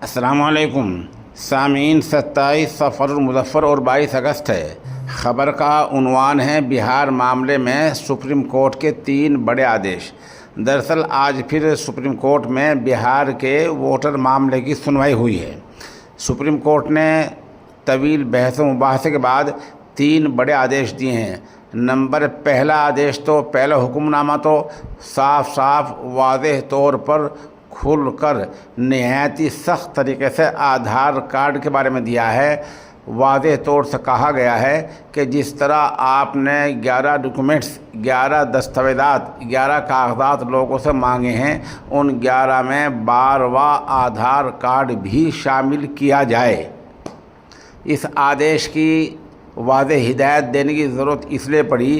अस्सलामुअलैकुम सामीन। 27 सफ़र मुज़फ़्फ़र और 22 अगस्त है। ख़बर का उन्वान है बिहार मामले में सुप्रीम कोर्ट के 3 बड़े आदेश। दरअसल आज फिर सुप्रीम कोर्ट में बिहार के वोटर मामले की सुनवाई हुई है। सुप्रीम कोर्ट ने तवील बहस व मुबाहसे के बाद 3 बड़े आदेश दिए हैं। पहला आदेश तो पहला हुक्मनामा तो साफ साफ वाज़ेह तौर पर खुलकर नहायत ही सख्त तरीके से आधार कार्ड के बारे में दिया है। वाज़ेह तौर से कहा गया है कि जिस तरह आपने 11 डॉक्यूमेंट्स, 11 दस्तावेज़ात, 11 कागजात लोगों से मांगे हैं, उन 11 में 12वां आधार कार्ड भी शामिल किया जाए। इस आदेश की वाज़ेह हिदायत देने की ज़रूरत इसलिए पड़ी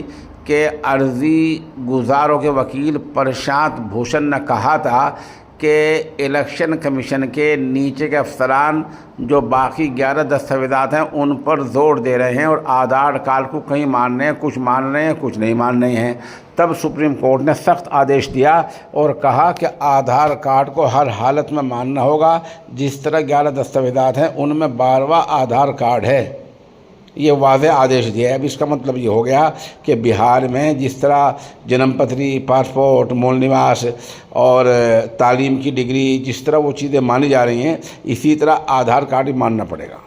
कि अर्ज़ी गुज़ारों के वकील प्रशांत भूषण ने कहा था कि इलेक्शन कमीशन के नीचे के अफसरान जो बाकी 11 दस्तावेज़ात हैं उन पर ज़ोर दे रहे हैं और आधार कार्ड को कहीं मान रहे हैं, कुछ मान रहे हैं, कुछ नहीं मान रहे हैं। तब सुप्रीम कोर्ट ने सख्त आदेश दिया और कहा कि आधार कार्ड को हर हालत में मानना होगा। जिस तरह 11 दस्तावेज़ात हैं उनमें 12वां आधार कार्ड है, ये वाज़ेह आदेश दिया है। अब इसका मतलब ये हो गया कि बिहार में जिस तरह जन्मपत्री, पासपोर्ट, मूल निवास और तालीम की डिग्री, जिस तरह वो चीज़ें मानी जा रही हैं, इसी तरह आधार कार्ड भी मानना पड़ेगा।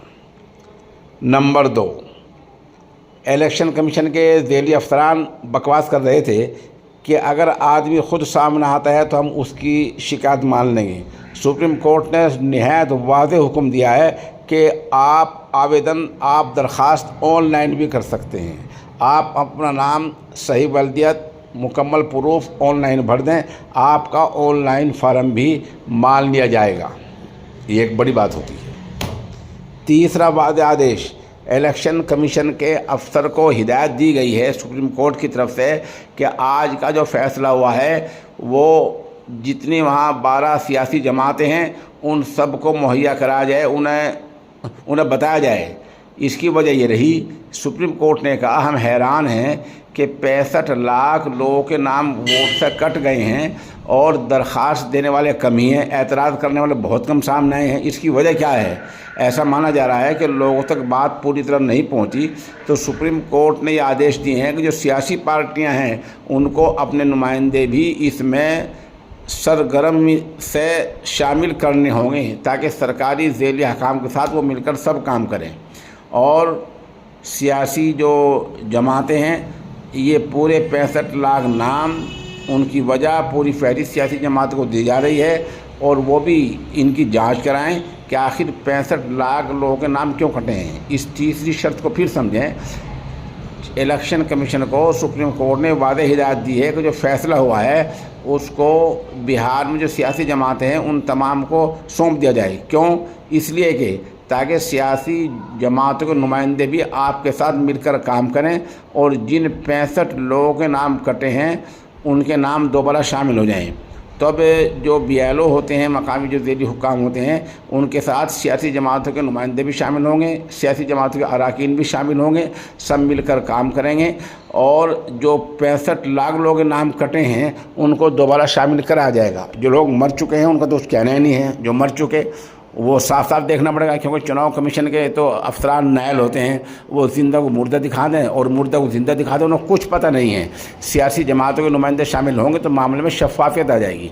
नंबर 2, इलेक्शन कमीशन के ज़ेली अफसरान बकवास कर रहे थे कि अगर आदमी ख़ुद सामने आता है तो हम उसकी शिकायत मान लेंगे। सुप्रीम कोर्ट ने निहायत वाज़ेह हुक्म दिया है कि आप दरख्वास्त ऑनलाइन भी कर सकते हैं। आप अपना नाम, सही वल्दियत, मुकम्मल प्रूफ ऑनलाइन भर दें, आपका ऑनलाइन फार्म भी मान लिया जाएगा। ये एक बड़ी बात होती है। तीसरा वाज़ेह आदेश, इलेक्शन कमीशन के अफसर को हिदायत दी गई है सुप्रीम कोर्ट की तरफ से कि आज का जो फ़ैसला हुआ है वो जितनी वहाँ 12 सियासी जमातें हैं उन सब को मुहैया कराया जाए, उन्हें बताया जाए। इसकी वजह ये रही, सुप्रीम कोर्ट ने कहा हम हैरान हैं कि 65 लाख लोगों के नाम वोट से कट गए हैं और दरख्वास्त देने वाले कम ही हैं, एतराज़ करने वाले बहुत कम सामने आए हैं। इसकी वजह क्या है? ऐसा माना जा रहा है कि लोगों तक बात पूरी तरह नहीं पहुंची। तो सुप्रीम कोर्ट ने ये आदेश दिए हैं कि जो सियासी पार्टियां हैं उनको अपने नुमाइंदे भी इसमें सरगर्मी से शामिल करने होंगे ताकि सरकारी ज़ेली हकाम के साथ वो मिलकर सब काम करें। और सियासी जो जमातें हैं, ये पूरे 65 लाख नाम, उनकी वजह पूरी फहरिस्त सियासी जमात को दी जा रही है और वो भी इनकी जांच कराएं कि आखिर 65 लाख लोगों के नाम क्यों कटे हैं। इस तीसरी शर्त को फिर समझें। इलेक्शन कमीशन को सुप्रीम कोर्ट ने वाज़ेह हिदायत दी है कि जो फ़ैसला हुआ है उसको बिहार में जो सियासी जमातें हैं उन तमाम को सौंप दिया जाए। क्यों? इसलिए कि ताकि सियासी जमातों के नुमाइंदे भी आपके साथ मिलकर काम करें और जिन 65 लोगों के नाम कटे हैं उनके नाम दोबारा शामिल हो जाएं। तब जो BLO होते हैं, मकामी जो ज़ेली हुक्काम होते हैं, उनके साथ सियासी जमातों के नुमाइंदे भी शामिल होंगे, सियासी जमातों के अरकान भी शामिल होंगे, सब मिलकर काम करेंगे और जो 65 लाख लोगों के नाम कटे हैं उनको दोबारा शामिल कराया जाएगा। जो लोग मर चुके हैं उनका तो कुछ कहना ही नहीं है। जो मर चुके वो साफ साफ देखना पड़ेगा, क्योंकि चुनाव कमीशन के तो अफसरान नायल होते हैं, वो जिंदा को मुर्दा दिखा दें और मुर्दा को जिंदा दिखा दें, उन्हें कुछ पता नहीं है। सियासी जमातों के नुमाइंदे शामिल होंगे तो मामले में शफाफियत आ जाएगी।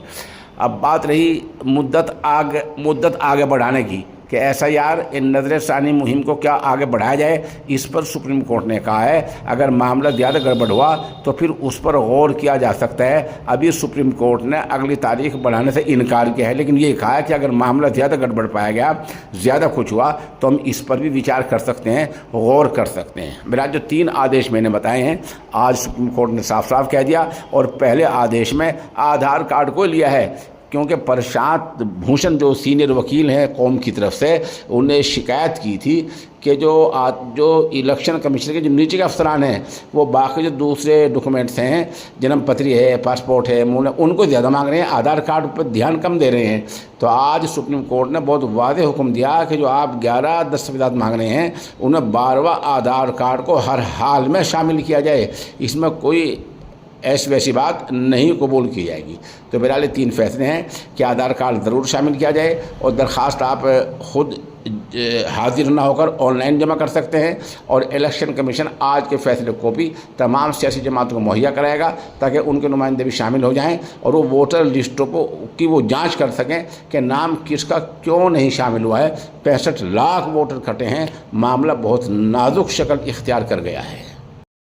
अब बात रही मुद्दत आगे बढ़ाने की कि SIR नज़र सानी मुहिम को क्या आगे बढ़ाया जाए। इस पर सुप्रीम कोर्ट ने कहा है अगर मामला ज़्यादा गड़बड़ हुआ तो फिर उस पर गौर किया जा सकता है। अभी सुप्रीम कोर्ट ने अगली तारीख बढ़ाने से इनकार किया है, लेकिन ये कहा है कि अगर मामला ज़्यादा गड़बड़ पाया गया, ज़्यादा कुछ हुआ, तो हम इस पर भी विचार कर सकते हैं, गौर कर सकते हैं। मेरा जो 3 आदेश मैंने बताए हैं आज सुप्रीम कोर्ट ने साफ साफ कह दिया। और पहले आदेश में आधार कार्ड को लिया है क्योंकि प्रशांत भूषण जो सीनियर वकील हैं कौम की तरफ से, उन्हें शिकायत की थी कि जो इलेक्शन कमीशन के जो नीचे के अफसरान हैं वो बाकी जो दूसरे डॉक्यूमेंट्स हैं, जन्मपत्री है, पासपोर्ट है, मूल, उनको ज़्यादा मांग रहे हैं, आधार कार्ड पर ध्यान कम दे रहे हैं। तो आज सुप्रीम कोर्ट ने बहुत वाज़ेह हुक्म दिया कि जो आप 11 दस्तावेज़ात मांग रहे हैं उन्हें 12वां आधार कार्ड को हर हाल में शामिल किया जाए। इसमें कोई ऐसी वैसी बात नहीं कबूल की जाएगी। तो बहरहाल 3 फैसले हैं कि आधार कार्ड ज़रूर शामिल किया जाए और दरख्वास्त आप ख़ुद हाजिर ना होकर ऑनलाइन जमा कर सकते हैं, और इलेक्शन कमीशन आज के फैसले को भी तमाम सियासी जमातों को मुहैया कराएगा ताकि उनके नुमाइंदे भी शामिल हो जाएं और वो वोटर लिस्टों को की वो जांच कर सकें कि नाम किसका क्यों नहीं शामिल हुआ है। 65 लाख वोटर कटे हैं, मामला बहुत नाजुक शक्ल इख्तियार कर गया है।